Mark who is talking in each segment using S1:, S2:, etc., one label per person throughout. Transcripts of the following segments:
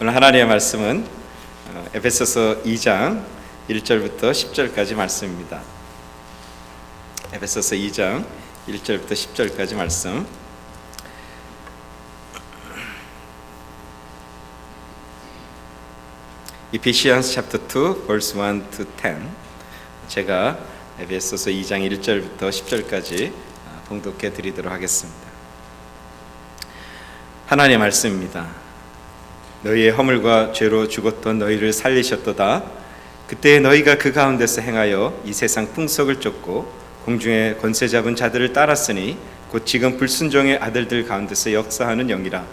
S1: 오늘 하나님의 말씀은 에베소서 2장 1절부터 10절까지 말씀입니다. 에베소서 2장 1절부터 10절까지 말씀. Ephesians chapter 2 verse 1 to 10. 제가 에베소서 2장 1절부터 10절까지 봉독해 드리도록 하겠습니다. 하나님의 말씀입니다. 너희의 허물과 죄로 죽었던 너희를 살리셨도다. 그때 너희가 그 가운데서 행하여 이 세상 풍속을 쫓고 공중의 권세 잡은 자들을 따랐으니 곧 지금 불순종의 아들들 가운데서 역사하는 영이라.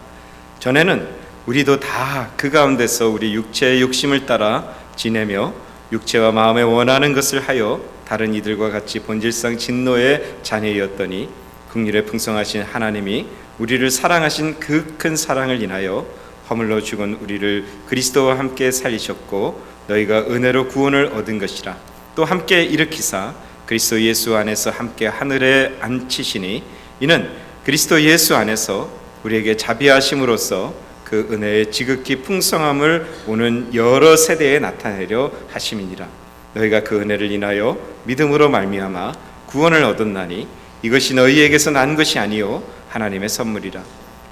S1: 전에는 우리도 다 그 가운데서 우리 육체의 욕심을 따라 지내며 육체와 마음에 원하는 것을 하여 다른 이들과 같이 본질상 진노의 자녀였더니 긍휼에 풍성하신 하나님이 우리를 사랑하신 그 큰 사랑을 인하여 허물로 죽은 우리를 그리스도와 함께 살리셨고 너희가 은혜로 구원을 얻은 것이라. 또 함께 일으키사 그리스도 예수 안에서 함께 하늘에 앉히시니 이는 그리스도 예수 안에서 우리에게 자비하심으로써 그 은혜의 지극히 풍성함을 오는 여러 세대에 나타내려 하심이니라. 너희가 그 은혜를 인하여 믿음으로 말미암아 구원을 얻었나니 이것이 너희에게서 난 것이 아니요 하나님의 선물이라.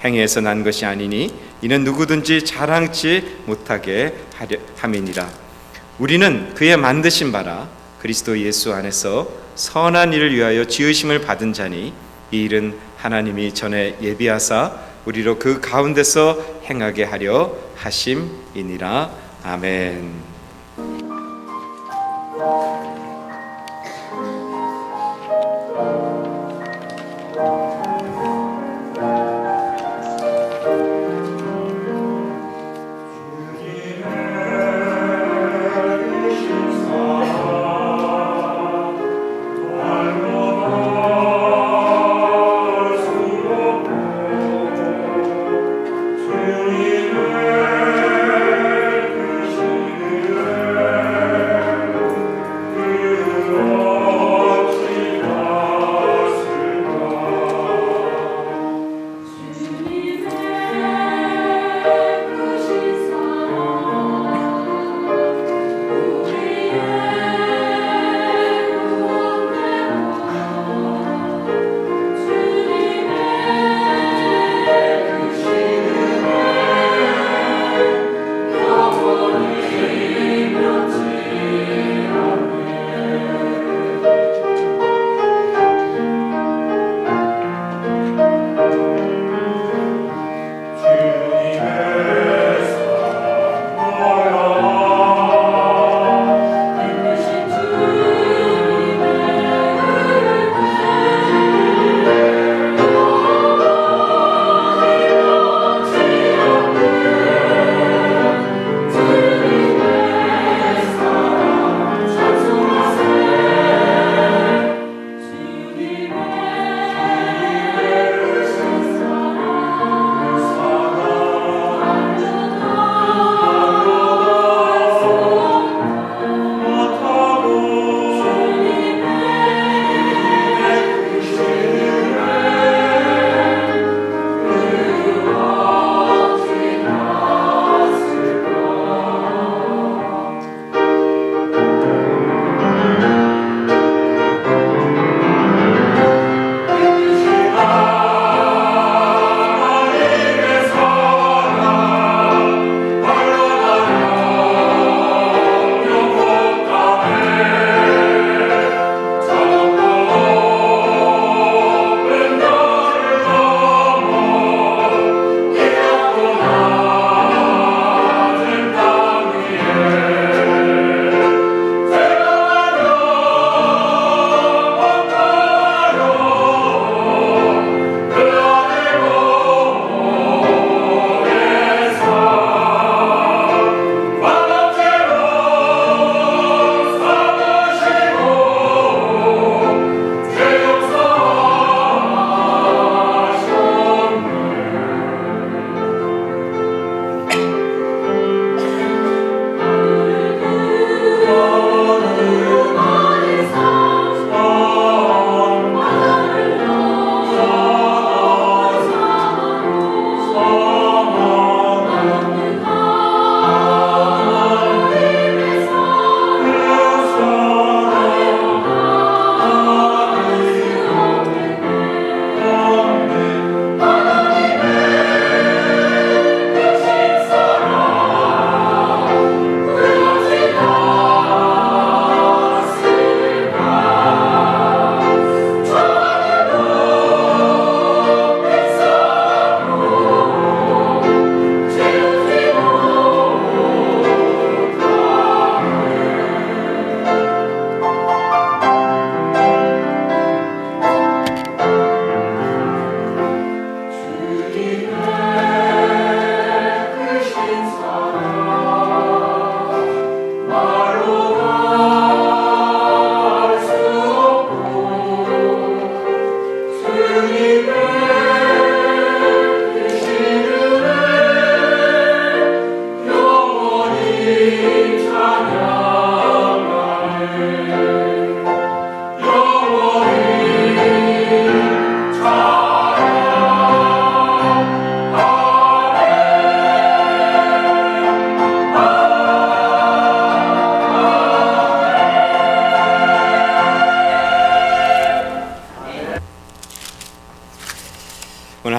S1: 행위에서 난 것이 아니니 이는 누구든지 자랑치 못하게 하려 함이니라. 우리는 그의 만드신 바라 그리스도 예수 안에서 선한 일을 위하여 지으심을 받은 자니 이 일은 하나님이 전에 예비하사 우리로 그 가운데서 행하게 하려 하심이니라. 아멘.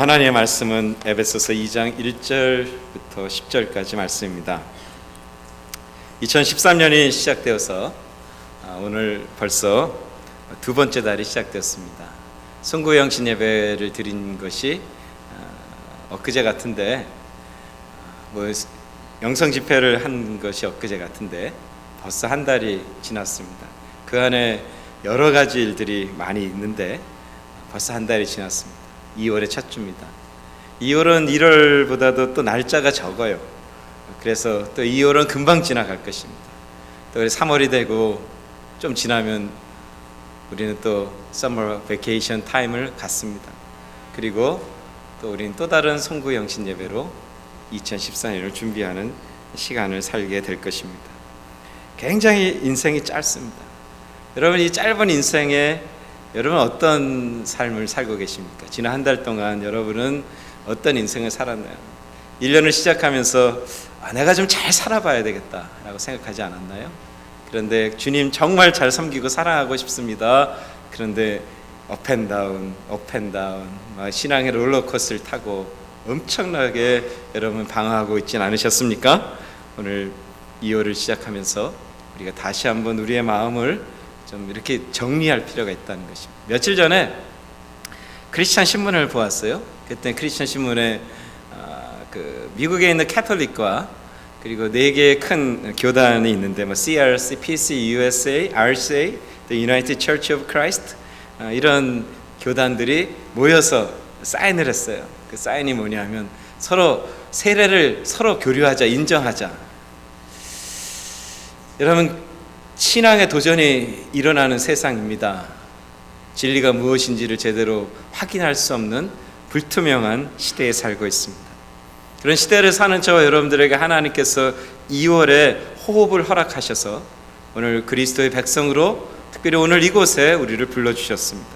S1: 오늘 하나님의 말씀은 에베소서 2장 1절부터 10절까지 말씀입니다. 2013년이 시작되어서 오늘 벌써 두 번째 달이 시작되었습니다. 송구영신 예배를 드린 것이 엊그제 같은데 영성 집회를 한 것이 엊그제 같은데 벌써 한 달이 지났습니다. 그 안에 여러 가지 일들이 많이 있는데 벌써 한 달이 지났습니다. 2월의 첫 주입니다. 2월은 1월보다도 또 날짜가 적어요. 그래서 또 2월은 금방 지나갈 것입니다. 또 3월이 되고 좀 지나면 우리는 또 서머 베케이션 타임을 갖습니다. 그리고 또 우리는 또 다른 송구 영신 예배로 2014년을 준비하는 시간을 살게 될 것입니다. 굉장히 인생이 짧습니다. 여러분, 이 짧은 인생에 여러분 어떤 삶을 살고 계십니까? 지난 한 달 동안 여러분은 어떤 인생을 살았나요? 1년을 시작하면서 내가 좀 잘 살아봐야 되겠다라고 생각하지 않았나요? 그런데 주님 정말 잘 섬기고 사랑하고 싶습니다. 그런데 업앤다운 신앙의 롤러코스터를 타고 엄청나게 여러분 방황하고 있진 않으셨습니까? 오늘 2월을 시작하면서 우리가 다시 한번 우리의 마음을 좀 이렇게 정리할 필요가 있다는 것입니다. 며칠 전에 크리스찬 신문을 보았어요. 그때 크리스찬 신문에 미국에 있는 캐톨릭과 그리고 4개의 큰 교단이 있는데 CRC, PC, USA, RCA, The United Church of Christ 이런 교단들이 모여서 사인을 했어요. 그 사인이 뭐냐면 서로 세례를 서로 교류하자, 인정하자. 여러분, 신앙의 도전이 일어나는 세상입니다. 진리가 무엇인지를 제대로 확인할 수 없는 불투명한 시대에 살고 있습니다. 그런 시대를 사는 저와 여러분들에게 하나님께서 2월에 호흡을 허락하셔서 오늘 그리스도의 백성으로 특별히 오늘 이곳에 우리를 불러주셨습니다.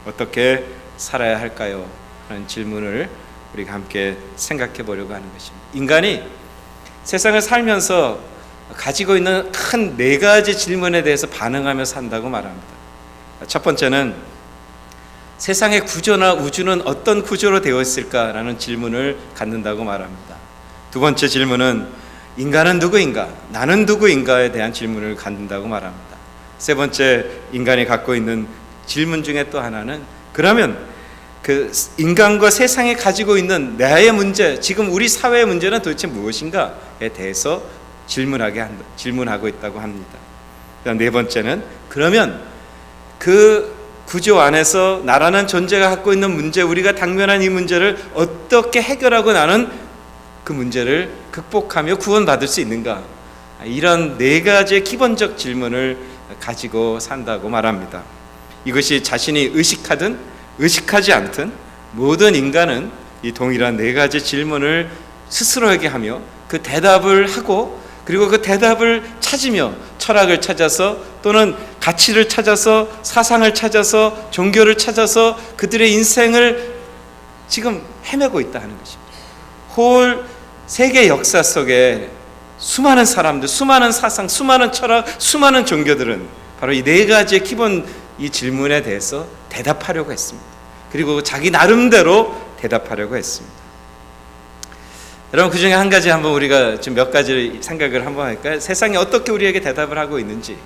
S1: 어떻게 살아야 할까요? 하는 질문을 우리가 함께 생각해 보려고 하는 것입니다. 인간이 세상을 살면서 가지고 있는 큰 4가지 질문에 대해서 반응하며 산다고 말합니다. 첫 번째는 세상의 구조나 우주는 어떤 구조로 되어 있을까라는 질문을 갖는다고 말합니다. 두 번째 질문은 인간은 누구인가? 나는 누구인가에 대한 질문을 갖는다고 말합니다. 세 번째, 인간이 갖고 있는 질문 중에 또 하나는 그러면 그 인간과 세상이 가지고 있는 나의 문제, 지금 우리 사회의 문제는 도대체 무엇인가에 대해서 질문하고 있다고 합니다. 그다음 네 번째는 그러면 그 구조 안에서 나라는 존재가 갖고 있는 문제, 우리가 당면한 이 문제를 어떻게 해결하고 나는 그 문제를 극복하며 구원받을 수 있는가? 이런 4가지의 기본적 질문을 가지고 산다고 말합니다. 이것이 자신이 의식하든 의식하지 않든 모든 인간은 이 동일한 4가지 질문을 스스로에게 하며 그 대답을 하고 그리고 그 대답을 찾으며 철학을 찾아서 또는 가치를 찾아서 사상을 찾아서 종교를 찾아서 그들의 인생을 지금 헤매고 있다 하는 것입니다. 홀 세계 역사 속에 수많은 사람들, 수많은 사상, 수많은 철학, 수많은 종교들은 바로 이 4가지의 기본 이 질문에 대해서 대답하려고 했습니다. 그리고 자기 나름대로 대답하려고 했습니다. 여러분, 그 중에 한 가지 한번 우리가 좀 몇 가지 생각을 한번 할까요? 세상이 어떻게 우리에게 대답을 하고 있는지.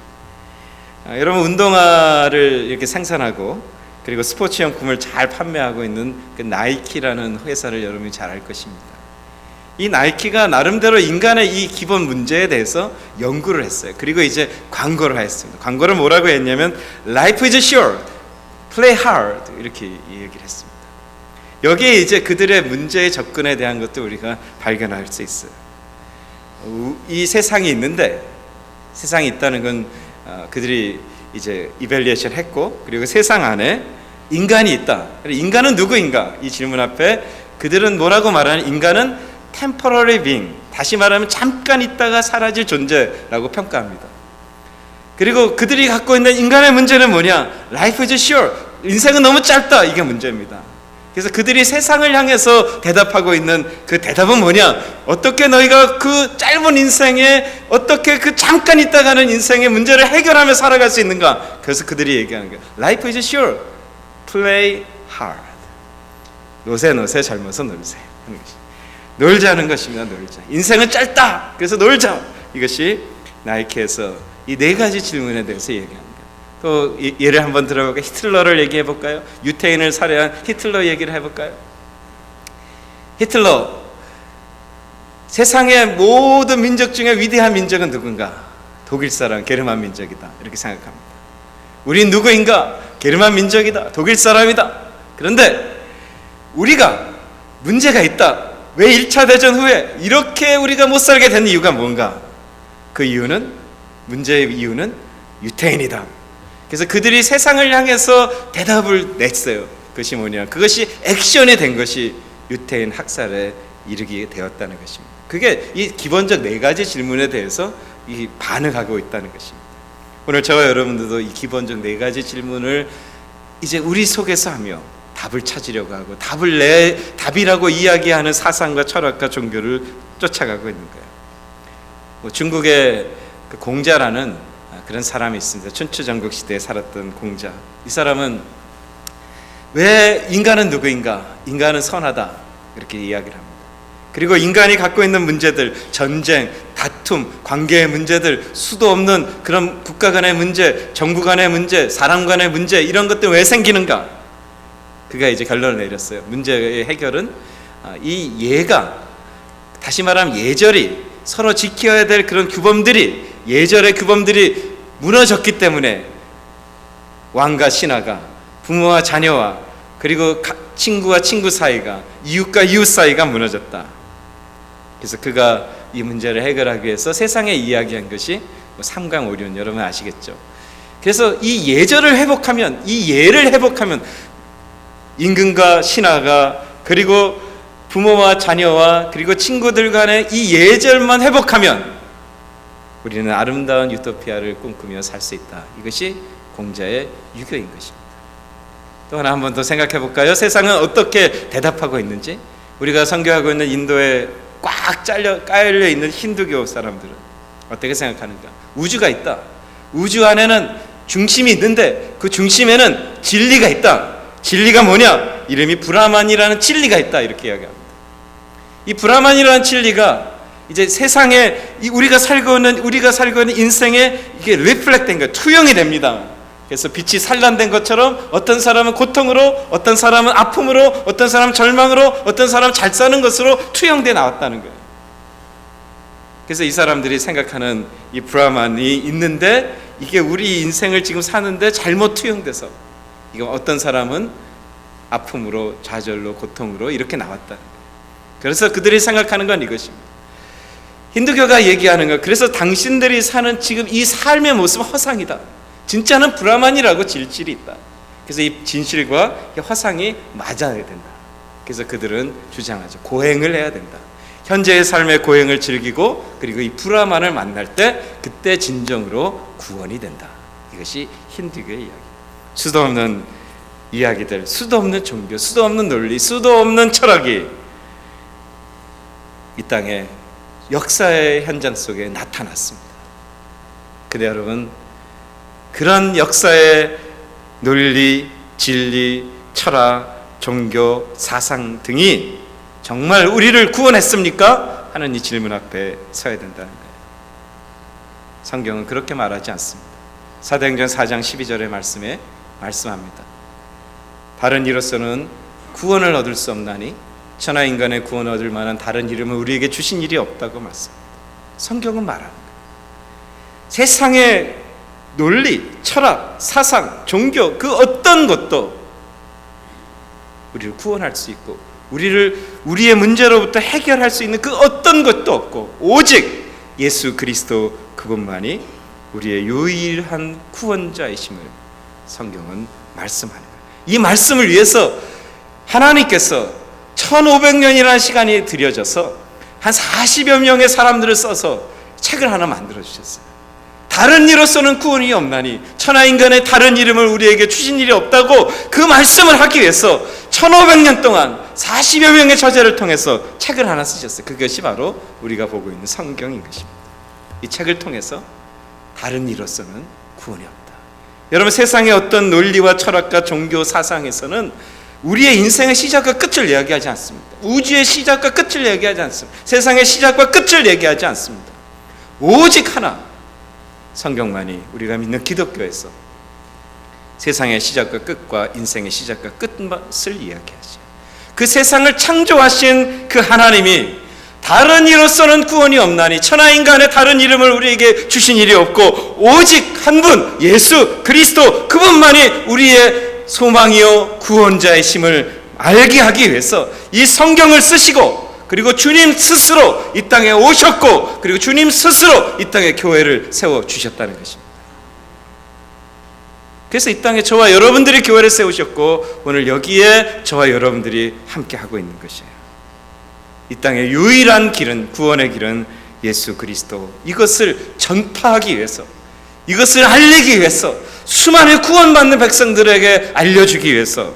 S1: 여러분, 운동화를 이렇게 생산하고 그리고 스포츠용품을 잘 판매하고 있는 그 나이키라는 회사를 여러분이 잘 알 것입니다. 이 나이키가 나름대로 인간의 이 기본 문제에 대해서 연구를 했어요. 그리고 이제 광고를 했습니다. 광고를 뭐라고 했냐면 Life is short, play hard 이렇게 얘기를 했습니다. 여기에 이제 그들의 문제의 접근에 대한 것도 우리가 발견할 수 있어요. 이 세상이 있는데 세상이 있다는 건 그들이 이제 이밸리에이션 했고 그리고 세상 안에 인간이 있다. 인간은 누구인가? 이 질문 앞에 그들은 뭐라고 말하는 인간은 temporary being, 다시 말하면 잠깐 있다가 사라질 존재라고 평가합니다. 그리고 그들이 갖고 있는 인간의 문제는 뭐냐? Life is short, 인생은 너무 짧다. 이게 문제입니다. 그래서 그들이 세상을 향해서 대답하고 있는 그 대답은 뭐냐? 어떻게 너희가 그 짧은 인생에 어떻게 그 잠깐 있다가는 인생의 문제를 해결하며 살아갈 수 있는가? 그래서 그들이 얘기하는 거예요. Life is short, play hard. 노세 젊어서 놀세 하는 것이 놀자는 것입니다. 놀자. 인생은 짧다. 그래서 놀자. 이것이 나이키에서 이 네 가지 질문에 대해서 얘기합니다. 또 예를 한번 들어볼까요? 히틀러를 얘기해 볼까요? 유태인을 살해한 히틀러 얘기를 해볼까요? 히틀러, 세상의 모든 민족 중에 위대한 민족은 누군가? 독일 사람, 게르만 민족이다. 이렇게 생각합니다. 우린 누구인가? 게르만 민족이다. 독일 사람이다. 그런데 우리가 문제가 있다. 왜 1차 대전 후에 이렇게 우리가 못 살게 된 이유가 뭔가? 그 이유는, 문제의 이유는 유태인이다. 그래서 그들이 세상을 향해서 대답을 냈어요. 그것이 뭐냐? 그것이 액션이 된 것이 유태인 학살에 이르게 되었다는 것입니다. 그게 이 기본적 네 가지 질문에 대해서 이 반응하고 있다는 것입니다. 오늘 저와 여러분들도 이 기본적 네 가지 질문을 이제 우리 속에서 하며 답을 찾으려고 하고 답이라고 이야기하는 사상과 철학과 종교를 쫓아가고 있는 거예요. 중국의 그 공자라는 그런 사람이 있습니다. 춘추전국 시대에 살았던 공자. 이 사람은 왜 인간은 누구인가? 인간은 선하다. 이렇게 이야기를 합니다. 그리고 인간이 갖고 있는 문제들, 전쟁, 다툼, 관계의 문제들, 수도 없는 그런 국가 간의 문제, 정부 간의 문제, 사람 간의 문제, 이런 것들 왜 생기는가? 그가 이제 결론을 내렸어요. 문제의 해결은 이 예가, 다시 말하면 예절이, 서로 지켜야 될 그런 규범들이, 예절의 규범들이 무너졌기 때문에 왕과 신하가, 부모와 자녀와, 그리고 친구와 친구 사이가, 이웃과 이웃 사이가 무너졌다. 그래서 그가 이 문제를 해결하기 위해서 세상에 이야기한 것이 삼강오륜, 여러분 아시겠죠? 그래서 이 예절을 회복하면, 이 예를 회복하면, 임금과 신하가, 그리고 부모와 자녀와, 그리고 친구들 간의 이 예절만 회복하면 우리는 아름다운 유토피아를 꿈꾸며 살 수 있다. 이것이 공자의 유교인 것입니다. 또 하나 한번 더 생각해 볼까요? 세상은 어떻게 대답하고 있는지. 우리가 선교하고 있는 인도에 꽉 깔려 있는 힌두교 사람들은 어떻게 생각하는가? 우주가 있다. 우주 안에는 중심이 있는데 그 중심에는 진리가 있다. 진리가 뭐냐? 이름이 브라만이라는 진리가 있다. 이렇게 이야기합니다. 이 브라만이라는 진리가 이제 세상에 우리가 살고 있는 인생에 이게 리플렉트된 거예요. 투영이 됩니다. 그래서 빛이 산란된 것처럼 어떤 사람은 고통으로, 어떤 사람은 아픔으로, 어떤 사람은 절망으로, 어떤 사람은 잘 사는 것으로 투영돼 나왔다는 거예요. 그래서 이 사람들이 생각하는 이 브라만이 있는데 이게 우리 인생을 지금 사는데 잘못 투영돼서 이거 어떤 사람은 아픔으로, 좌절로, 고통으로 이렇게 나왔다는 거예요. 그래서 그들이 생각하는 건 이것입니다. 힌두교가 얘기하는 거, 그래서 당신들이 사는 지금 이 삶의 모습은 허상이다. 진짜는 브라만이라고 질질이 있다. 그래서 이 진실과 허상이 맞아야 된다. 그래서 그들은 주장하죠. 고행을 해야 된다. 현재의 삶의 고행을 즐기고 그리고 이 브라만을 만날 때 그때 진정으로 구원이 된다. 이것이 힌두교의 이야기. 수도 없는 이야기들, 수도 없는 종교, 수도 없는 논리, 수도 없는 철학이 이 땅에 역사의 현장 속에 나타났습니다. 근데 여러분, 그런 역사의 논리, 진리, 철학, 종교, 사상 등이 정말 우리를 구원했습니까? 하는 이 질문 앞에 서야 된다는 거예요. 성경은 그렇게 말하지 않습니다. 사도행전 4장 12절의 말씀에 말씀합니다. 다른 이로서는 구원을 얻을 수 없나니 천하 인간의 구원을 얻을 만한 다른 이름을 우리에게 주신 일이 없다고 말씀합니다. 성경은 말하는 거예요. 세상의 논리, 철학, 사상, 종교 그 어떤 것도 우리를 구원할 수 있고 우리의 문제로부터 해결할 수 있는 그 어떤 것도 없고 오직 예수 그리스도 그분만이 우리의 유일한 구원자이심을 성경은 말씀하는 거예요. 이 말씀을 위해서 하나님께서 1500년이라는 시간이 들여져서 한 40여 명의 사람들을 써서 책을 하나 만들어 주셨어요. 다른 이로서는 구원이 없나니 천하인간의 다른 이름을 우리에게 주신 일이 없다고 그 말씀을 하기 위해서 1500년 동안 40여 명의 저자를 통해서 책을 하나 쓰셨어요. 그것이 바로 우리가 보고 있는 성경인 것입니다. 이 책을 통해서 다른 이로서는 구원이 없다. 여러분, 세상의 어떤 논리와 철학과 종교 사상에서는 우리의 인생의 시작과 끝을 이야기하지 않습니다. 우주의 시작과 끝을 얘기하지 않습니다. 세상의 시작과 끝을 얘기하지 않습니다. 오직 하나, 성경만이 우리가 믿는 기독교에서 세상의 시작과 끝과 인생의 시작과 끝을 이야기하죠. 그 세상을 창조하신 그 하나님이 다른 이로서는 구원이 없나니 천하인간의 다른 이름을 우리에게 주신 일이 없고 오직 한 분 예수 그리스도, 그분만이 우리의 소망이요 구원자이심을 알게 하기 위해서 이 성경을 쓰시고, 그리고 주님 스스로 이 땅에 오셨고, 그리고 주님 스스로 이 땅에 교회를 세워주셨다는 것입니다. 그래서 이 땅에 저와 여러분들이 교회를 세우셨고 오늘 여기에 저와 여러분들이 함께 하고 있는 것이에요. 이 땅의 유일한 길은, 구원의 길은 예수 그리스도. 이것을 전파하기 위해서, 이것을 알리기 위해서, 수많은 구원받는 백성들에게 알려주기 위해서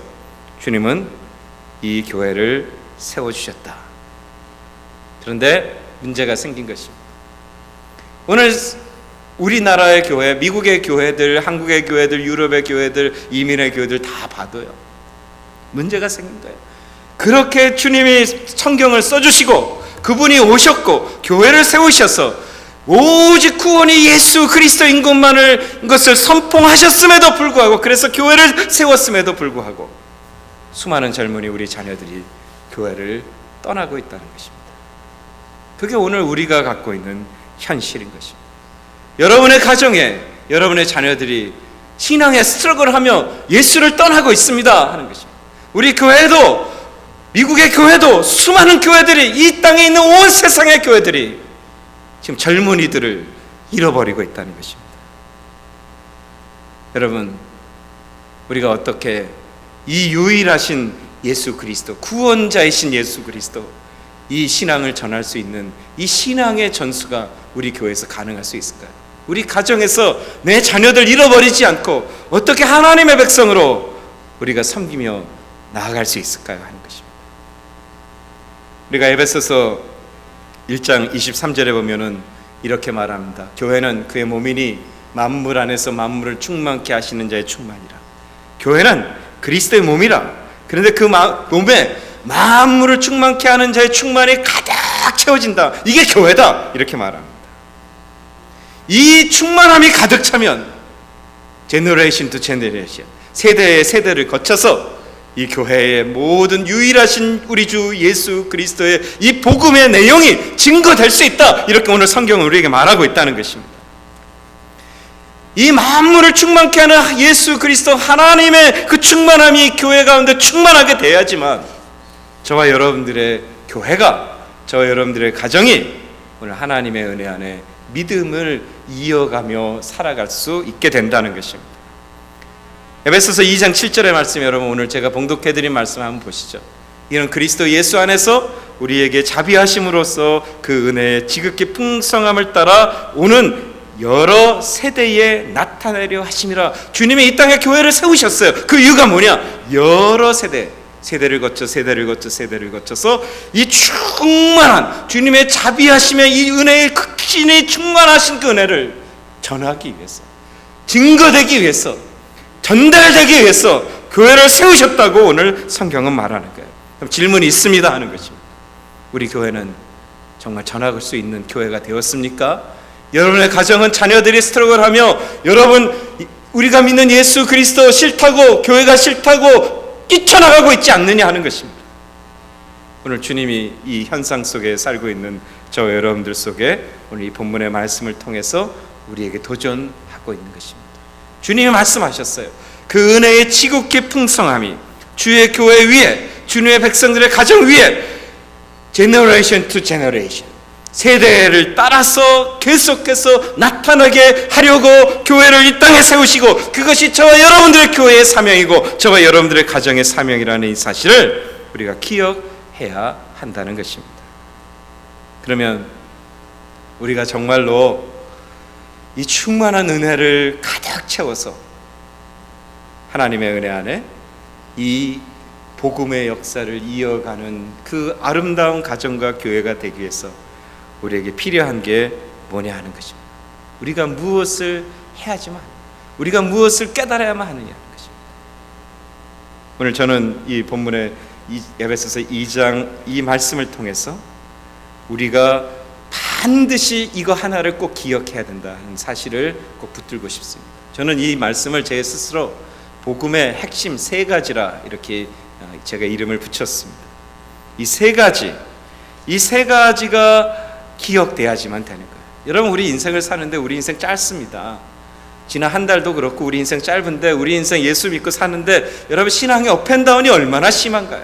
S1: 주님은 이 교회를 세워주셨다. 그런데 문제가 생긴 것입니다. 오늘 우리나라의 교회, 미국의 교회들, 한국의 교회들, 유럽의 교회들, 이민의 교회들 다 봐도요, 문제가 생긴 거예요. 그렇게 주님이 성경을 써주시고 그분이 오셨고 교회를 세우셔서 오직 구원이 예수 그리스도인 것을 선포하셨음에도 불구하고, 그래서 교회를 세웠음에도 불구하고 수많은 젊은이, 우리 자녀들이 교회를 떠나고 있다는 것입니다. 그게 오늘 우리가 갖고 있는 현실인 것입니다. 여러분의 가정에 여러분의 자녀들이 신앙에 스트러글하며 예수를 떠나고 있습니다 하는 것입니다. 우리 교회도, 미국의 교회도, 수많은 교회들이, 이 땅에 있는 온 세상의 교회들이 지금 젊은이들을 잃어버리고 있다는 것입니다. 여러분, 우리가 어떻게 이 유일하신 예수 그리스도, 구원자이신 예수 그리스도, 이 신앙을 전할 수 있는 이 신앙의 전수가 우리 교회에서 가능할 수 있을까요? 우리 가정에서 내 자녀들 잃어버리지 않고 어떻게 하나님의 백성으로 우리가 섬기며 나아갈 수 있을까요? 하는 것입니다. 우리가 에베소서 1장 23절에 보면은 이렇게 말합니다. 교회는 그의 몸이니 만물 안에서 만물을 충만케 하시는 자의 충만이라. 교회는 그리스도의 몸이라. 그런데 그 몸에 만물을 충만케 하는 자의 충만이 가득 채워진다. 이게 교회다. 이렇게 말합니다. 이 충만함이 가득 차면 제너레이션 투 제너레이션, 세대의 세대를 거쳐서 이 교회의 모든 유일하신 우리 주 예수 그리스도의 이 복음의 내용이 증거될 수 있다. 이렇게 오늘 성경은 우리에게 말하고 있다는 것입니다. 이 만물을 충만케 하는 예수 그리스도, 하나님의 그 충만함이 교회 가운데 충만하게 돼야지만 저와 여러분들의 교회가, 저와 여러분들의 가정이 오늘 하나님의 은혜 안에 믿음을 이어가며 살아갈 수 있게 된다는 것입니다. 에베소서 2장 7절의 말씀, 여러분 오늘 제가 봉독해드린 말씀 한번 보시죠. 이는 그리스도 예수 안에서 우리에게 자비하심으로써 그 은혜의 지극히 풍성함을 따라 오는 여러 세대에 나타내려 하심이라. 주님이 이 땅에 교회를 세우셨어요. 그 이유가 뭐냐? 여러 세대를 거쳐 세대를 거쳐 세대를 거쳐서 이 충만한 주님의 자비하심의 이 은혜의 극진히 충만하신 그 은혜를 전하기 위해서, 증거되기 위해서, 전달되기 위해서 교회를 세우셨다고 오늘 성경은 말하는 거예요. 그럼 질문이 있습니다 하는 것입니다. 우리 교회는 정말 전할 수 있는 교회가 되었습니까? 여러분의 가정은 자녀들이 스트러글하며 여러분, 우리가 믿는 예수 그리스도 싫다고, 교회가 싫다고 뛰쳐나가고 있지 않느냐 하는 것입니다. 오늘 주님이 이 현상 속에 살고 있는 저와 여러분들 속에 오늘 이 본문의 말씀을 통해서 우리에게 도전하고 있는 것입니다. 주님이 말씀하셨어요. 그 은혜의 지극히 풍성함이 주의 교회 위에, 주님의 백성들의 가정 위에 제너레이션 투 제너레이션, 세대를 따라서 계속해서 나타나게 하려고 교회를 이 땅에 세우시고, 그것이 저와 여러분들의 교회의 사명이고 저와 여러분들의 가정의 사명이라는 이 사실을 우리가 기억해야 한다는 것입니다. 그러면 우리가 정말로 이 충만한 은혜를 가득 채워서 하나님의 은혜 안에 이 복음의 역사를 이어가는 그 아름다운 가정과 교회가 되기 위해서 우리에게 필요한 게 뭐냐 하는 것입니다. 우리가 무엇을 해야지만, 우리가 무엇을 깨달아야만 하느냐 하는 것입니다. 오늘 저는 이 본문의 에베소서 2장 이 말씀을 통해서 우리가 반드시 이거 하나를 꼭 기억해야 된다는 사실을 꼭 붙들고 싶습니다. 저는 이 말씀을 제 스스로 복음의 핵심 세 가지라 이렇게 제가 이름을 붙였습니다. 이 세 가지가 기억돼야지만 되는 거예요. 여러분, 우리 인생을 사는데 우리 인생 짧습니다. 지난 한 달도 그렇고 우리 인생 짧은데 우리 인생 예수 믿고 사는데 여러분, 신앙의 업앤다운이 얼마나 심한가요?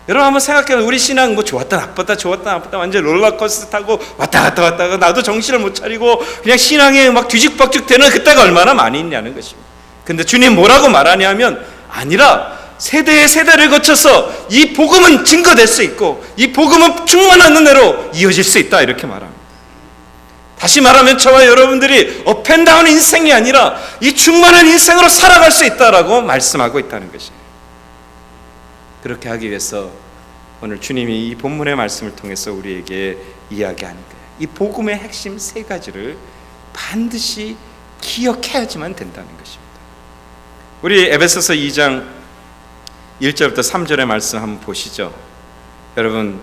S1: 여러분 한번 생각해요. 우리 신앙 뭐 좋았다 나빴다 완전 롤러코스터 타고 왔다 갔다 나도 정신을 못 차리고 그냥 신앙에 막 뒤죽박죽 되는 그때가 얼마나 많이 있냐는 것입니다. 근데 주님 뭐라고 말하냐면, 아니라 세대의 세대를 거쳐서 이 복음은 증거될 수 있고 이 복음은 충만한 은혜로 이어질 수 있다, 이렇게 말합니다. 다시 말하면 저와 여러분들이 업앤다운 인생이 아니라 이 충만한 인생으로 살아갈 수 있다라고 말씀하고 있다는 것이에요. 그렇게 하기 위해서 오늘 주님이 이 본문의 말씀을 통해서 우리에게 이야기하는 거예요. 이 복음의 핵심 세 가지를 반드시 기억해야지만 된다는 것입니다. 우리 에베소서 2장 1절부터 3절의 말씀 한번 보시죠. 여러분,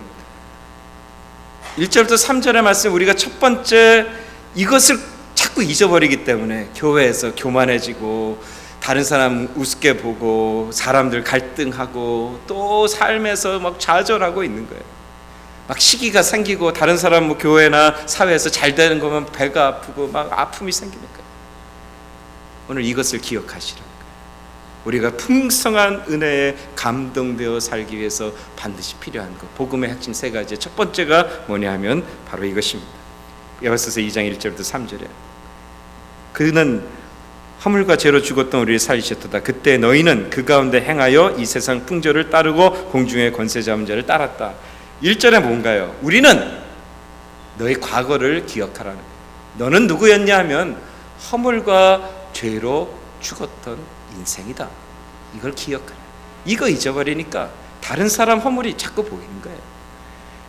S1: 1절부터 3절의 말씀, 우리가 첫 번째 이것을 자꾸 잊어버리기 때문에 교회에서 교만해지고 다른 사람 우습게 보고 사람들 갈등하고 또 삶에서 막 좌절하고 있는 거예요. 막 시기가 생기고 다른 사람 뭐 교회나 사회에서 잘 되는 거면 배가 아프고 막 아픔이 생기니까 오늘 이것을 기억하시라는 거예요. 우리가 풍성한 은혜에 감동되어 살기 위해서 반드시 필요한 것, 복음의 핵심 세 가지. 첫 번째가 뭐냐 하면 바로 이것입니다. 에베소서 2장 1절부터 3절에 그는 허물과 죄로 죽었던 우리를 살리셨도다. 그때 너희는 그 가운데 행하여 이 세상 풍조를 따르고 공중의 권세 잡은 자를 따랐다. 1절에 뭔가요? 우리는 너의 과거를 기억하라는 거예요. 너는 누구였냐 하면 허물과 죄로 죽었던 인생이다. 이걸 기억하라. 이거 잊어버리니까 다른 사람 허물이 자꾸 보이는 거예요.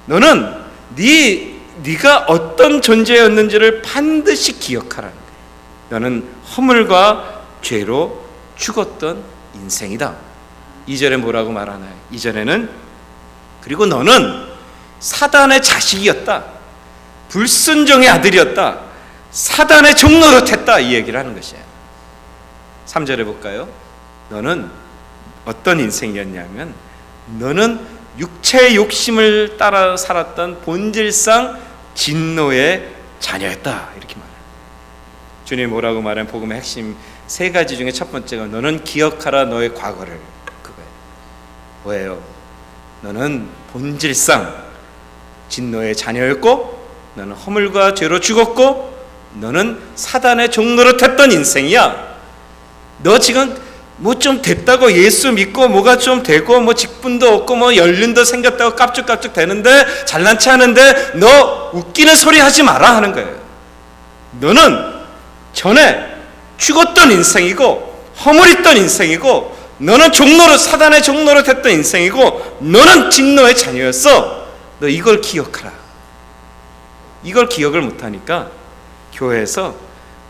S1: 너는 네가 어떤 존재였는지를 반드시 기억하라는 거예요. 너는 허물과 죄로 죽었던 인생이다. 2절에 뭐라고 말하나요? 2절에는 그리고 너는 사단의 자식이었다. 불순종의 아들이었다. 사단의 종노릇했다. 이 얘기를 하는 것이에요. 3절에 볼까요? 너는 어떤 인생이었냐면 너는 육체의 욕심을 따라 살았던 본질상 진노의 자녀였다. 이렇게 말해요. 주님이 뭐라고 말하는 복음의 핵심 세 가지 중에 첫 번째가 너는 기억하라 너의 과거를. 그거예요. 뭐예요? 너는 본질상 진노의 자녀였고 너는 허물과 죄로 죽었고 너는 사단의 종노릇했던 인생이야. 너 지금 뭐 좀 됐다고 예수 믿고 뭐가 좀 되고 뭐 직분도 없고 뭐 연륜도 생겼다고 깝죽깝죽 되는데 잘난 체 하는데 너 웃기는 소리 하지 마라 하는 거예요. 너는 전에 죽었던 인생이고 허물있던 인생이고 너는 사단의 종노릇 했던 인생이고 너는 진노의 자녀였어. 너 이걸 기억하라. 이걸 기억을 못하니까 교회에서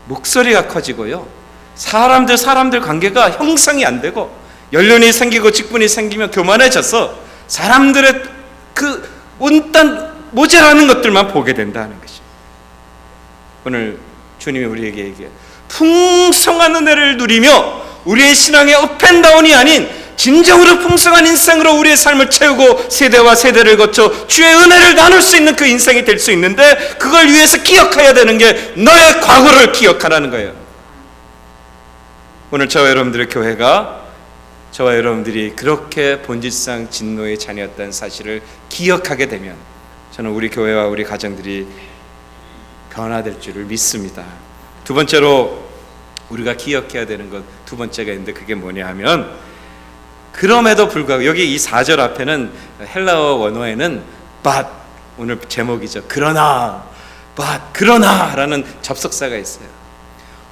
S1: 목소리가 커지고요, 사람들 관계가 형성이 안 되고 연륜이 생기고 직분이 생기면 교만해져서 사람들의 그 온단 모자라는 것들만 보게 된다는 것이. 오늘 주님이 우리에게 얘기해요. 풍성한 은혜를 누리며 우리의 신앙의 업앤다운이 아닌 진정으로 풍성한 인생으로 우리의 삶을 채우고 세대와 세대를 거쳐 주의 은혜를 나눌 수 있는 그 인생이 될 수 있는데 그걸 위해서 기억해야 되는 게 너의 과거를 기억하라는 거예요. 오늘 저와 여러분들의 교회가 저와 여러분들이 그렇게 본질상 진노의 자녀였다는 사실을 기억하게 되면 저는 우리 교회와 우리 가정들이 변화될 줄을 믿습니다. 두 번째로 우리가 기억해야 되는 것 두 번째가 있는데 그게 뭐냐 하면 그럼에도 불구하고 여기 이 4절 앞에는 헬라어 원어에는 but 오늘 제목이죠. 그러나 but 그러나라는 접속사가 있어요.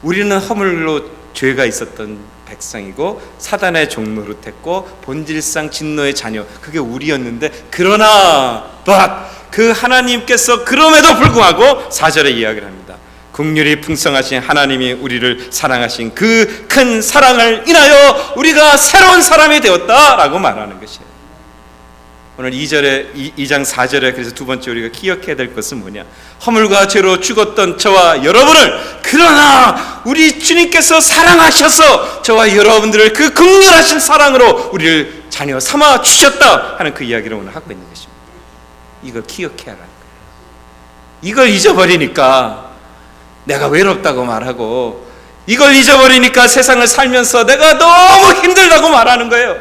S1: 우리는 허물로 죄가 있었던 백성이고 사단의 종노릇했고 본질상 진노의 자녀 그게 우리였는데 그러나 but 그 하나님께서 그럼에도 불구하고 4절에 이야기를 합니다. 긍휼이 풍성하신 하나님이 우리를 사랑하신 그 큰 사랑을 인하여 우리가 새로운 사람이 되었다라고 말하는 것이에요. 오늘 2장 4절에 그래서 두 번째 우리가 기억해야 될 것은 뭐냐? 허물과 죄로 죽었던 저와 여러분을 그러나 우리 주님께서 사랑하셔서 저와 여러분들을 그 긍휼하신 사랑으로 우리를 자녀 삼아 주셨다 하는 그 이야기를 오늘 하고 있는 것입니다. 이걸 기억해야 하는 거예요. 이걸 잊어버리니까 내가 외롭다고 말하고, 이걸 잊어버리니까 세상을 살면서 내가 너무 힘들다고 말하는 거예요.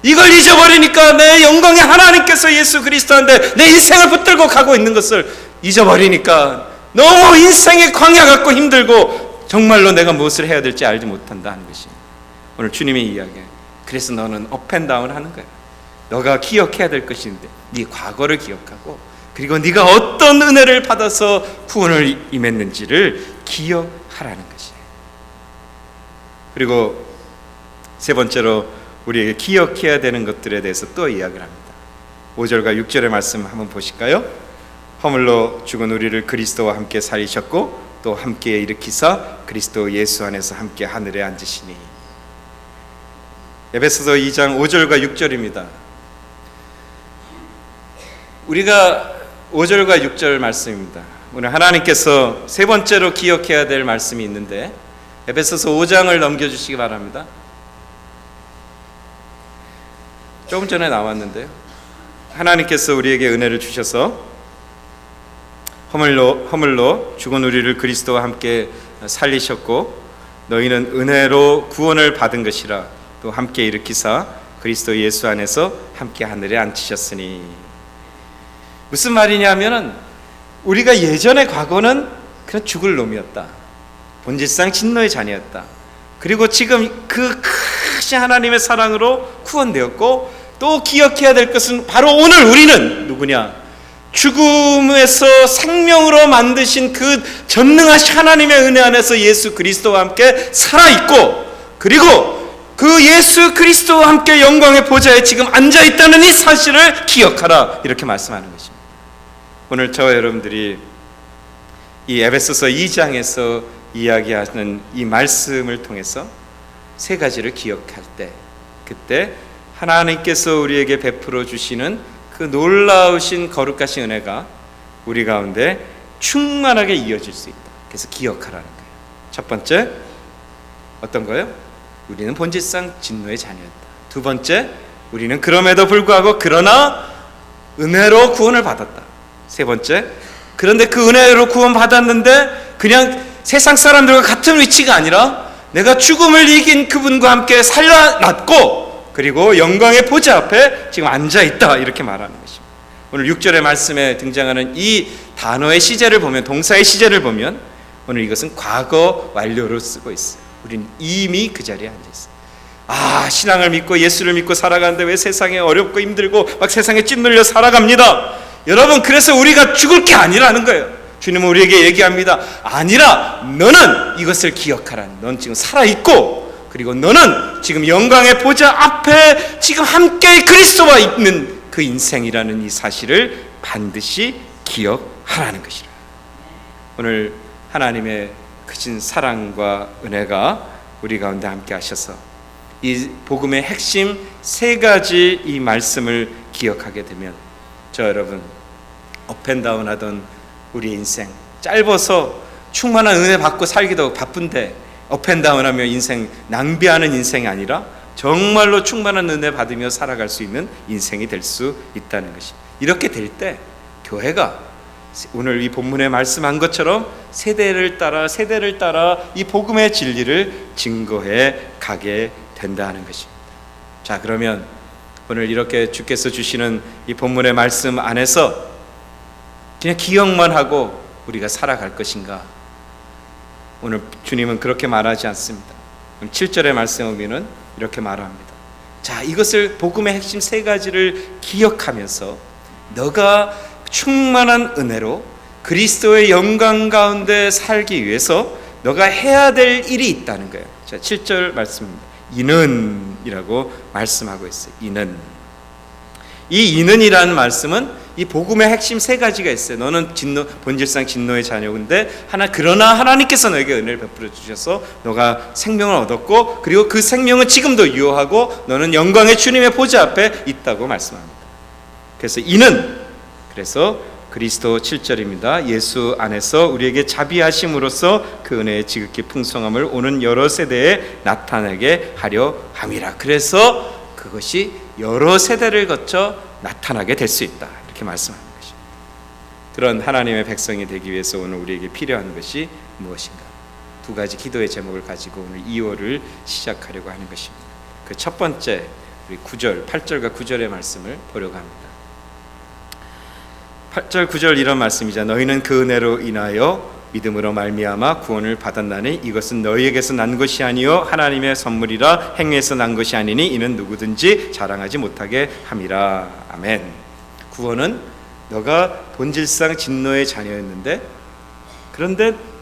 S1: 이걸 잊어버리니까 내 영광의 하나님께서 예수 그리스도한테 내 인생을 붙들고 가고 있는 것을 잊어버리니까 너무 인생의 광야 같고 힘들고 정말로 내가 무엇을 해야 될지 알지 못한다 하는 것입니다. 오늘 주님의 이야기예요. 그래서 너는 업앤다운 하는 거야. 너가 기억해야 될 것인데 네 과거를 기억하고, 그리고 네가 어떤 은혜를 받아서 구원을 임했는지를 기억하라는 것이에요. 그리고 세 번째로 우리에게 기억해야 되는 것들에 대해서 또 이야기를 합니다. 5절과 6절의 말씀 한번 보실까요? 허물로 죽은 우리를 그리스도와 함께 살리셨고 또 함께 일으키사 그리스도 예수 안에서 함께 하늘에 앉으시니. 에베소서 2장 5절과 6절입니다. 우리가 5절과 6절 말씀입니다. 오늘 하나님께서 세 번째로 기억해야 될 말씀이 있는데 에베소서 5장을 넘겨주시기 바랍니다. 조금 전에 나왔는데요, 하나님께서 우리에게 은혜를 주셔서 허물로 죽은 우리를 그리스도와 함께 살리셨고 너희는 은혜로 구원을 받은 것이라 또 함께 일으키사 그리스도 예수 안에서 함께 하늘에 앉히셨으니. 무슨 말이냐면은 우리가 예전의 과거는 그냥 죽을 놈이었다, 본질상 진노의 자녀였다. 그리고 지금 그 크신 하나님의 사랑으로 구원되었고, 또 기억해야 될 것은 바로 오늘 우리는 누구냐? 죽음에서 생명으로 만드신 그 전능하신 하나님의 은혜 안에서 예수 그리스도와 함께 살아있고, 그리고 그 예수 그리스도와 함께 영광의 보좌에 지금 앉아있다는 이 사실을 기억하라, 이렇게 말씀하는 것입니다. 오늘 저와 여러분들이 이 에베소서 2장에서 이야기하는 이 말씀을 통해서 세 가지를 기억할 때, 그때 하나님께서 우리에게 베풀어 주시는 그 놀라우신 거룩하신 은혜가 우리 가운데 충만하게 이어질 수 있다. 그래서 기억하라는 거예요. 첫 번째, 어떤 거예요? 우리는 본질상 진노의 자녀였다. 두 번째, 우리는 그럼에도 불구하고 그러나 은혜로 구원을 받았다. 세 번째, 그런데 그 은혜로 구원 받았는데 그냥 세상 사람들과 같은 위치가 아니라 내가 죽음을 이긴 그분과 함께 살아났고, 그리고 영광의 보좌 앞에 지금 앉아있다, 이렇게 말하는 것입니다. 오늘 6절의 말씀에 등장하는 이 단어의 시제를 보면, 동사의 시제를 보면 오늘 이것은 과거 완료로 쓰고 있어요. 우리는 이미 그 자리에 앉아있어요. 신앙을 믿고 예수를 믿고 살아가는데 왜 세상에 어렵고 힘들고 막 세상에 찌눌려 살아갑니다. 여러분, 그래서 우리가 죽을 게 아니라는 거예요. 주님은 우리에게 얘기합니다. 아니라 너는 이것을 기억하라. 넌 지금 살아있고, 그리고 너는 지금 영광의 보좌 앞에 지금 함께 그리스도와 있는 그 인생이라는 이 사실을 반드시 기억하라는 것이라. 오늘 하나님의 크신 사랑과 은혜가 우리 가운데 함께 하셔서 이 복음의 핵심 세 가지 이 말씀을 기억하게 되면, 저 여러분, 업앤다운 하던 우리 인생, 짧아서 충만한 은혜 받고 살기도 바쁜데 업앤다운하며 인생 낭비하는 인생이 아니라 정말로 충만한 은혜 받으며 살아갈 수 있는 인생이 될 수 있다는 것이, 이렇게 될 때 교회가 오늘 이 본문에 말씀한 것처럼 세대를 따라 이 복음의 진리를 증거해 가게 된다는 것입니다. 자, 그러면 오늘 이렇게 주께서 주시는 이 본문의 말씀 안에서 그냥 기억만 하고 우리가 살아갈 것인가? 오늘 주님은 그렇게 말하지 않습니다. 7절의 말씀을 보면 이렇게 말합니다. 자, 이것을 복음의 핵심 세 가지를 기억하면서 너가 충만한 은혜로 그리스도의 영광 가운데 살기 위해서 너가 해야 될 일이 있다는 거예요. 자, 7절 말씀입니다. 이는 이라고 말씀하고 있어요. 이는. 이 이는이라는 말씀은 이 복음의 핵심 세 가지가 있어요. 너는 본질상 진노의 자녀인데 그러나 하나님께서 너에게 은혜를 베풀어 주셔서 너가 생명을 얻었고, 그리고 그 생명은 지금도 유효하고 너는 영광의 주님의 보좌 앞에 있다고 말씀합니다. 그래서 그리스도 7절입니다. 예수 안에서 우리에게 자비하심으로써 그 은혜의 지극히 풍성함을 오는 여러 세대에 나타나게 하려 함이라. 그래서 그것이 여러 세대를 거쳐 나타나게 될 수 있다, 이렇게 말씀하는 것입니다. 그런 하나님의 백성이 되기 위해서 오늘 우리에게 필요한 것이 무엇인가? 두 가지 기도의 제목을 가지고 오늘 2월을 시작하려고 하는 것입니다. 그 첫 번째, 우리 8절과 9절의 말씀을 보려고 합니다. 8절 9절 이런 말씀이죠. 너희는 그 은혜로 인하여 믿음으로 말미암아 구원을 받았나니 이것은 너희에게서 난 것이 아니요 하나님의 선물이라. 행위에서 난 것이 아니니 이는 누구든지 자랑하지 못하게 함이라. 아멘. 구원은 너가 본질상 진노의 자녀였는데,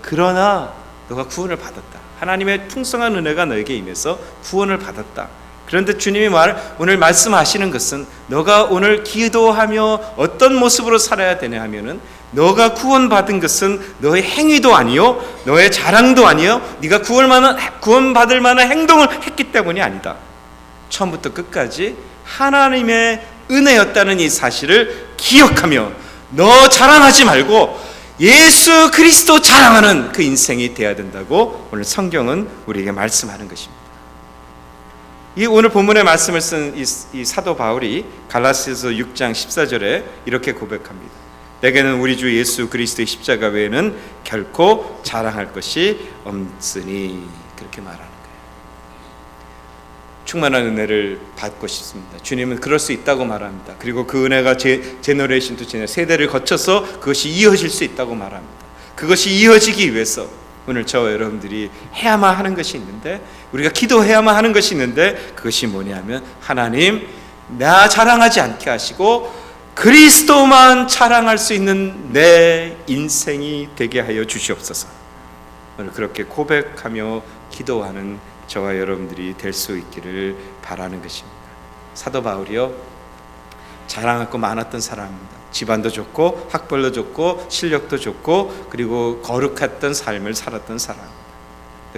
S1: 그러나 너가 구원을 받았다. 하나님의 풍성한 은혜가 너에게 임해서 구원을 받았다. 그런데 주님이 오늘 말씀하시는 것은 너가 오늘 기도하며 어떤 모습으로 살아야 되냐 하면은, 너가 구원받은 것은 너의 행위도 아니요 너의 자랑도 아니요 네가 구원받을 만한 행동을 했기 때문이 아니다. 처음부터 끝까지 하나님의 은혜였다는 이 사실을 기억하며 너 자랑하지 말고 예수 그리스도 자랑하는 그 인생이 되어야 된다고 오늘 성경은 우리에게 말씀하는 것입니다. 이 오늘 본문의 말씀을 쓴 이 사도 바울이 갈라디아서 6장 14절에 이렇게 고백합니다. 내게는 우리 주 예수 그리스도의 십자가 외에는 결코 자랑할 것이 없으니, 그렇게 말하는 거예요. 충만한 은혜를 받고 싶습니다. 주님은 그럴 수 있다고 말합니다. 그리고 그 은혜가 제너레이션 투 제너레이션, 세대를 거쳐서 그것이 이어질 수 있다고 말합니다. 그것이 이어지기 위해서 오늘 저와 여러분들이 해야만 하는 것이 있는데, 우리가 기도해야만 하는 것이 있는데, 그것이 뭐냐면 하나님, 나 자랑하지 않게 하시고 그리스도만 자랑할 수 있는 내 인생이 되게 하여 주시옵소서. 오늘 그렇게 고백하며 기도하는 저와 여러분들이 될 수 있기를 바라는 것입니다. 사도 바울이요, 자랑할 거 많았던 사람입니다. 집안도 좋고 학벌도 좋고 실력도 좋고 그리고 거룩했던 삶을 살았던 사람입니다.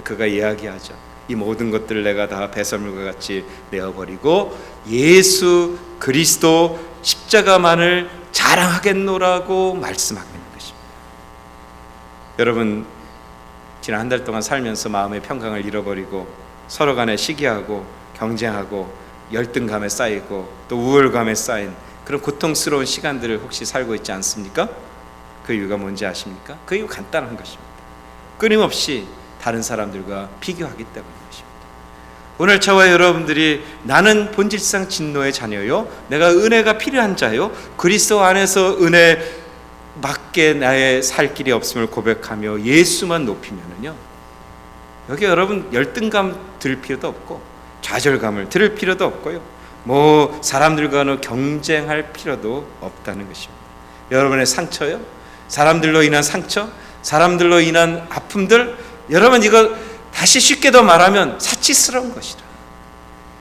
S1: 그가 이야기하죠. 이 모든 것들을 내가 다 배설물과 같이 내어버리고 예수 그리스도 십자가만을 자랑하겠노라고 말씀하고 있는 것입니다. 여러분, 지난 한 달 동안 살면서 마음의 평강을 잃어버리고 서로 간에 시기하고 경쟁하고 열등감에 쌓이고 또 우월감에 쌓인 그런 고통스러운 시간들을 혹시 살고 있지 않습니까? 그 이유가 뭔지 아십니까? 그 이유 간단한 것입니다. 끊임없이 다른 사람들과 비교하기 때문인 것입니다. 오늘 저와 여러분들이 나는 본질상 진노의 자녀요, 내가 은혜가 필요한 자요, 그리스도 안에서 은혜 맞게 나의 살 길이 없음을 고백하며 예수만 높이면은요, 여기 여러분 열등감 들을 필요도 없고 좌절감을 들을 필요도 없고요, 사람들과는 경쟁할 필요도 없다는 것입니다. 여러분의 상처요, 사람들로 인한 상처, 사람들로 인한 아픔들, 여러분 이거 다시 쉽게 더 말하면 사치스러운 것이다.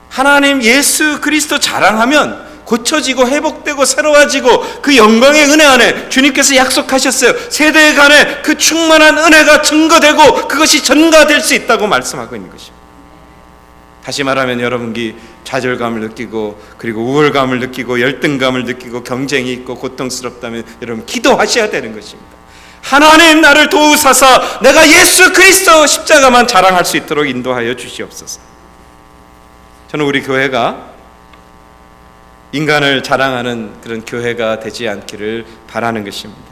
S1: 하나님 예수 그리스도 자랑하면 고쳐지고 회복되고 새로워지고 그 영광의 은혜 안에 주님께서 약속하셨어요. 세대 간에 그 충만한 은혜가 증거되고 그것이 전가될 수 있다고 말씀하고 있는 것입니다. 다시 말하면 여러분이 좌절감을 느끼고 그리고 우월감을 느끼고 열등감을 느끼고 경쟁이 있고 고통스럽다면 여러분 기도하셔야 되는 것입니다. 하나님 나를 도우사사 내가 예수 그리스도 십자가만 자랑할 수 있도록 인도하여 주시옵소서. 저는 우리 교회가 인간을 자랑하는 그런 교회가 되지 않기를 바라는 것입니다.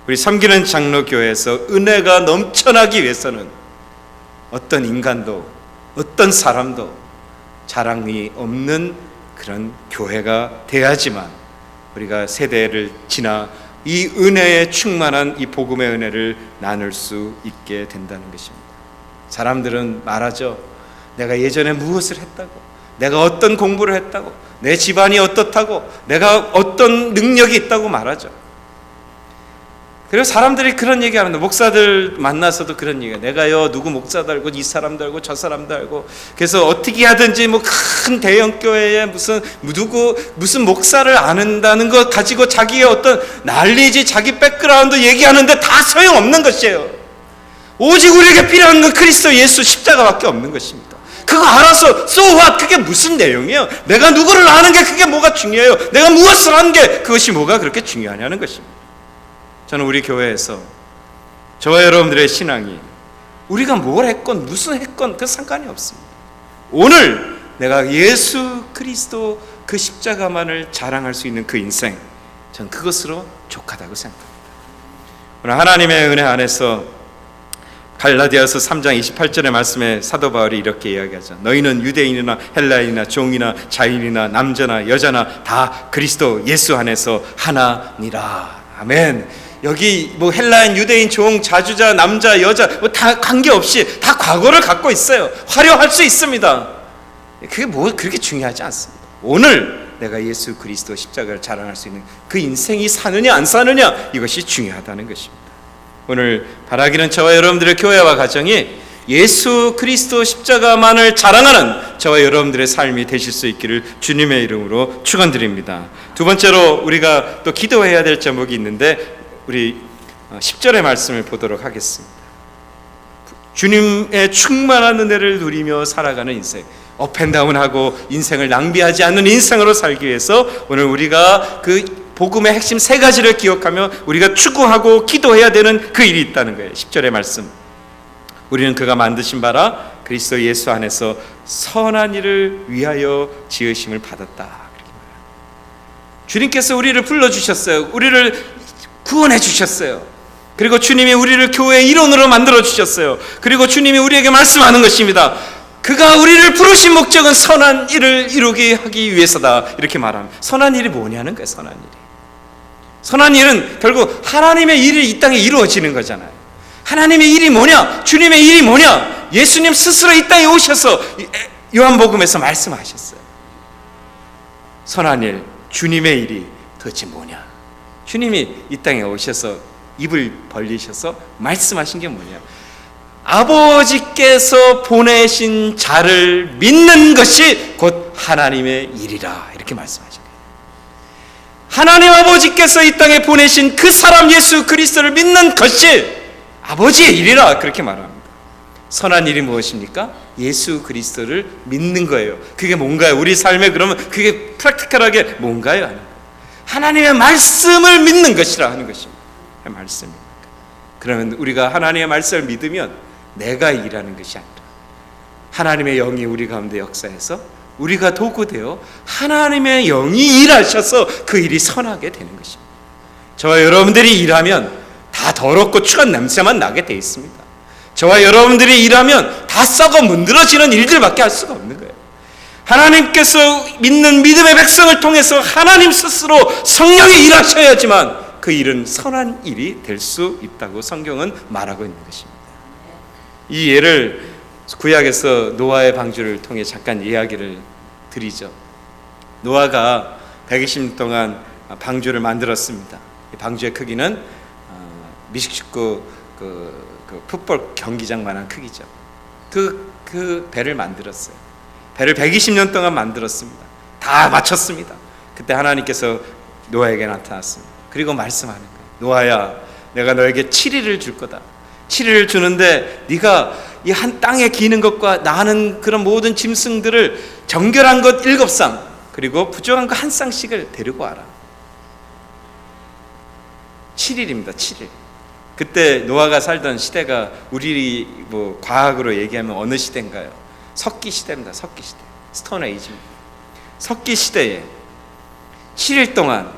S1: 우리 섬기는 장로교회에서 은혜가 넘쳐나기 위해서는 어떤 인간도 어떤 사람도 자랑이 없는 그런 교회가 돼야지만 우리가 세대를 지나 이 은혜에 충만한 이 복음의 은혜를 나눌 수 있게 된다는 것입니다. 사람들은 말하죠. 내가 예전에 무엇을 했다고, 내가 어떤 공부를 했다고, 내 집안이 어떻다고, 내가 어떤 능력이 있다고 말하죠. 그리고 사람들이 그런 얘기하는데, 목사들 만나서도 그런 얘기가, 내가요 누구 목사도 알고 이 사람도 알고 저 사람도 알고, 그래서 어떻게 하든지 뭐 큰 대형 교회에 무슨 목사를 아는다는 것 가지고 자기의 어떤 난리지, 자기 백그라운드 얘기하는데 다 소용없는 것이에요. 오직 우리에게 필요한 건 그리스도 예수 십자가밖에 없는 것입니다. 그거 알아서 so what? 그게 무슨 내용이에요? 내가 누구를 아는 게 그게 뭐가 중요해요? 내가 무엇을 아는 게 그것이 뭐가 그렇게 중요하냐는 것입니다. 저는 우리 교회에서 저와 여러분들의 신앙이 우리가 뭘 했건 무슨 했건 그 상관이 없습니다. 오늘 내가 예수 그리스도 그 십자가만을 자랑할 수 있는 그 인생, 저는 그것으로 족하다고 생각합니다. 오늘 하나님의 은혜 안에서 갈라디아서 3장 28절의 말씀에 사도 바울이 이렇게 이야기하죠. 너희는 유대인이나 헬라인이나 종이나 자유인이나 남자나 여자나 다 그리스도 예수 안에서 하나니라. 아멘. 여기 뭐 헬라인, 유대인, 종, 자주자, 남자, 여자 뭐 다 관계없이 다 과거를 갖고 있어요. 화려할 수 있습니다. 그게 뭐 그렇게 중요하지 않습니다. 오늘 내가 예수 그리스도 십자가를 자랑할 수 있는 그 인생이 사느냐 안 사느냐, 이것이 중요하다는 것입니다. 오늘 바라기는 저와 여러분들의 교회와 가정이 예수 그리스도 십자가만을 자랑하는 저와 여러분들의 삶이 되실 수 있기를 주님의 이름으로 축원드립니다. 두 번째로 우리가 또 기도해야 될 제목이 있는데, 우리 10절의 말씀을 보도록 하겠습니다. 주님의 충만한 은혜를 누리며 살아가는 인생, 업앤다운하고 인생을 낭비하지 않는 인생으로 살기 위해서 오늘 우리가 그 복음의 핵심 세 가지를 기억하며 우리가 추구하고 기도해야 되는 그 일이 있다는 거예요. 10절의 말씀, 우리는 그가 만드신 바라 그리스도 예수 안에서 선한 일을 위하여 지으심을 받았다, 그렇게 말합니다. 주님께서 우리를 불러주셨어요. 우리를 구원해 주셨어요. 그리고 주님이 우리를 교회의 일원으로 만들어 주셨어요. 그리고 주님이 우리에게 말씀하는 것입니다. 그가 우리를 부르신 목적은 선한 일을 이루게 하기 위해서다, 이렇게 말합니다. 선한 일이 뭐냐는 거예요. 선한 일이, 선한 일은 결국 하나님의 일이 이 땅에 이루어지는 거잖아요. 하나님의 일이 뭐냐? 주님의 일이 뭐냐? 예수님 스스로 이 땅에 오셔서 요한복음에서 말씀하셨어요. 선한 일, 주님의 일이 도대체 뭐냐? 주님이 이 땅에 오셔서 입을 벌리셔서 말씀하신 게 뭐냐? 아버지께서 보내신 자를 믿는 것이 곧 하나님의 일이라, 이렇게 말씀하신 거예요. 하나님 아버지께서 이 땅에 보내신 그 사람 예수 그리스도를 믿는 것이 아버지의 일이라, 그렇게 말합니다. 선한 일이 무엇입니까? 예수 그리스도를 믿는 거예요. 그게 뭔가요? 우리 삶에 그러면 그게 프랙티컬하게 뭔가요? 하나님의 말씀을 믿는 것이라 하는 것입니다. 말씀입니다. 그러면 우리가 하나님의 말씀을 믿으면 내가 일하는 것이 아니라 하나님의 영이 우리 가운데 역사해서 우리가 도구되어 하나님의 영이 일하셔서 그 일이 선하게 되는 것입니다. 저와 여러분들이 일하면 다 더럽고 추한 냄새만 나게 돼 있습니다. 저와 여러분들이 일하면 다 썩어 문드러지는 일들밖에 할 수가 없는 거예요. 하나님께서 믿는 믿음의 백성을 통해서 하나님 스스로 성령이 일하셔야지만 그 일은 선한 일이 될 수 있다고 성경은 말하고 있는 것입니다. 이 예를 구약에서 노아의 방주를 통해 잠깐 이야기를 드리죠. 노아가 120년 동안 방주를 만들었습니다. 이 방주의 크기는 미식축구 그 풋볼 경기장만한 크기죠. 그 배를 만들었어요. 배를 120년 동안 만들었습니다. 다 마쳤습니다. 그때 하나님께서 노아에게 나타났습니다. 그리고 말씀하는 거예요. 노아야, 내가 너에게 7일을 줄 거다. 7일을 주는데 네가 이 한 땅에 기는 것과 나는 그런 모든 짐승들을 정결한 것 7쌍, 그리고 부정한 것 1쌍씩을 데리고 와라. 7일입니다. 7일. 그때 노아가 살던 시대가 우리 뭐 과학으로 얘기하면 어느 시대인가요? 석기 시대입니다. 석기 시대. 스톤 에이지입니다. 석기 시대에 7일 동안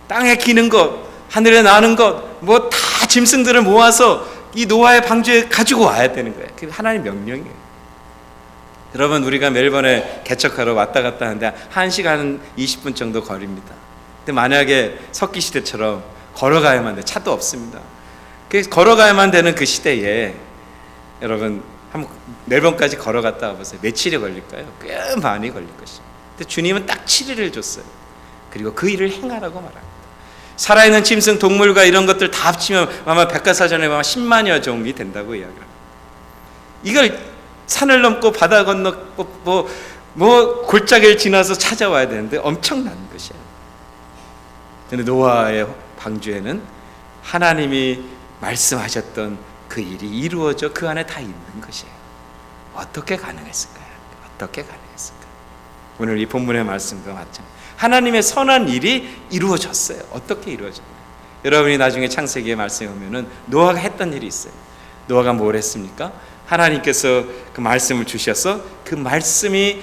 S1: 땅에 기는 것, 하늘에 나는 것, 뭐 다 짐승들을 모아서 이 노아의 방주에 가지고 와야 되는 거예요. 그게 하나님의 명령이에요. 여러분, 우리가 멜번에 개척하러 왔다 갔다 하는데 1시간 20분 정도 거리입니다. 근데 만약에 석기 시대처럼 걸어가야만 돼. 차도 없습니다. 그래서 걸어가야만 되는 그 시대에 여러분 한번 멜번까지 걸어갔다 와보세요. 며칠이 걸릴까요? 꽤 많이 걸릴 것입니다. 근데 주님은 딱 7일을 줬어요. 그리고 그 일을 행하라고 말합니다. 살아있는 짐승, 동물과 이런 것들 다 합치면 아마 백과사전에 보면 10만여 종이 된다고 이야기합니다. 이걸 산을 넘고 바다 건너고 골짜기를 지나서 찾아와야 되는데 엄청난 것이에요. 그런데 노아의 방주에는 하나님이 말씀하셨던 그 일이 이루어져 그 안에 다 있는 것이에요. 어떻게 가능했을까요? 어떻게 가능했을까요? 오늘 이 본문의 말씀도 마찬가지입니다. 하나님의 선한 일이 이루어졌어요. 어떻게 이루어졌나요? 여러분이 나중에 창세기의 말씀에 보면은 노아가 했던 일이 있어요. 노아가 뭘 했습니까? 하나님께서 그 말씀을 주셔서 그 말씀이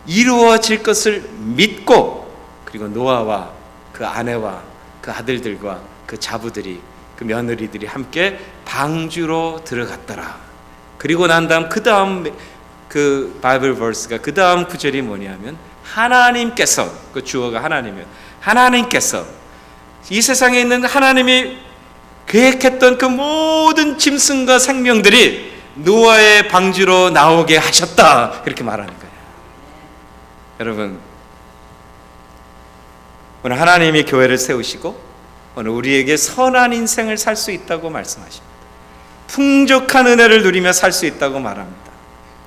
S1: 이루어질 것을 믿고, 그리고 노아와 그 아내와 그 아들들과 그 자부들이, 그 며느리들이 함께 방주로 들어갔더라. 그리고 난 다음 그 바이블 버스가 그 다음 구절이 뭐냐면 하나님께서, 그 주어가 하나님이에요. 하나님께서 이 세상에 있는 하나님이 계획했던 그 모든 짐승과 생명들이 노아의 방주로 나오게 하셨다. 그렇게 말하는 거예요. 여러분, 오늘 하나님이 교회를 세우시고 오늘 우리에게 선한 인생을 살 수 있다고 말씀하십니다. 풍족한 은혜를 누리며 살 수 있다고 말합니다.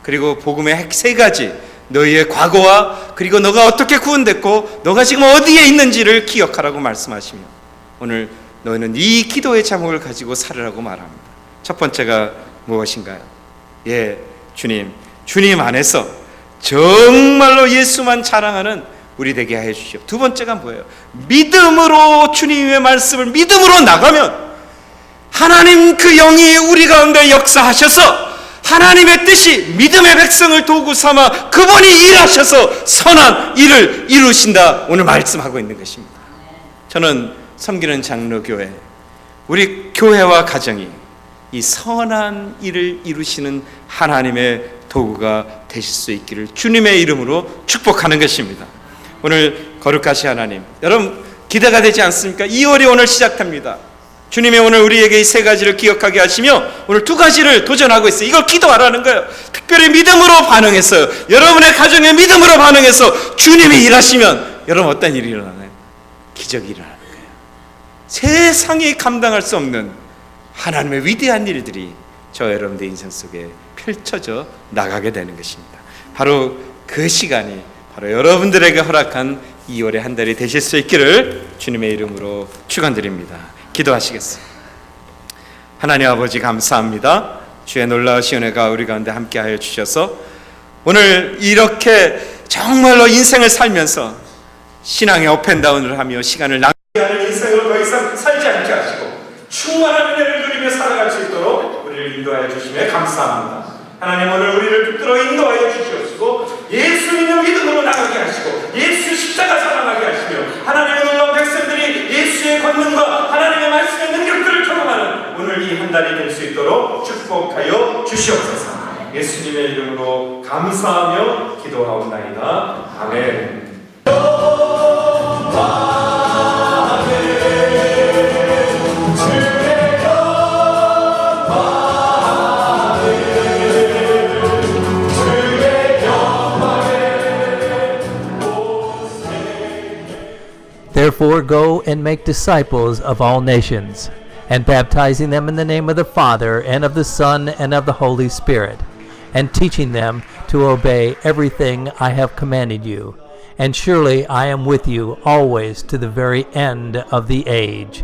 S1: 그리고 복음의 세 가지, 너희의 과거와 그리고 너가 어떻게 구원됐고 너가 지금 어디에 있는지를 기억하라고 말씀하시며, 오늘 너희는 이 기도의 제목을 가지고 살으라고 말합니다. 첫 번째가 무엇인가요? 주님 안에서 정말로 예수만 자랑하는 우리 되게 하여 주시오. 두 번째가 뭐예요? 믿음으로, 주님의 말씀을 믿음으로 나가면 하나님 그 영이 우리 가운데 역사하셔서 하나님의 뜻이 믿음의 백성을 도구 삼아 그분이 일하셔서 선한 일을 이루신다. 오늘 말씀하고 있는 것입니다. 저는 섬기는 장로교회, 우리 교회와 가정이 이 선한 일을 이루시는 하나님의 도구가 되실 수 있기를 주님의 이름으로 축복하는 것입니다. 오늘 거룩하신 하나님, 여러분 기대가 되지 않습니까? 2월이 오늘 시작됩니다. 주님이 오늘 우리에게 이 세 가지를 기억하게 하시며 오늘 두 가지를 도전하고 있어요. 이걸 기도하라는 거예요. 특별히 믿음으로 반응했어요. 여러분의 가정에 믿음으로 반응해서 주님이 일하시면 여러분 어떤 일이 일어나나요? 기적이 일어나는 거예요. 세상이 감당할 수 없는 하나님의 위대한 일들이 저 여러분들 인생 속에 펼쳐져 나가게 되는 것입니다. 바로 그 시간이 바로 여러분들에게 허락한 2월의 한 달이 되실 수 있기를 주님의 이름으로 축원드립니다. 기도하시겠습니다. 하나님 아버지, 감사합니다. 주의 놀라우신 은혜가 우리 가운데 함께하여 주셔서 오늘 이렇게 정말로 인생을 살면서 신앙의 업앤다운을 하며 시간을 낭비하는 인생으로 더 이상 살지 않게 하시고 충만한 은혜를 누리며 살아갈 수 있도록 우리를 인도하여 주시며 감사합니다. 하나님, 오늘 우리를 붙들어 인도하여 주시옵시고 예수 믿는 믿음으로 나가게 하시고 예수 십자가 사랑하게 하시며 하나님의 놀라운 백성들이 예수의 권능과 하나님의 말씀의 능력들을 경험하는 오늘 이 한 달이 될 수 있도록 축복하여 주시옵소서. 예수님의 이름으로 감사하며 기도하옵나이다. 아멘.
S2: Therefore go and make disciples of all nations, and baptizing them in the name of the Father, and of the Son, and of the Holy Spirit, and teaching them to obey everything I have commanded you. And surely I am with you always to the very end of the age.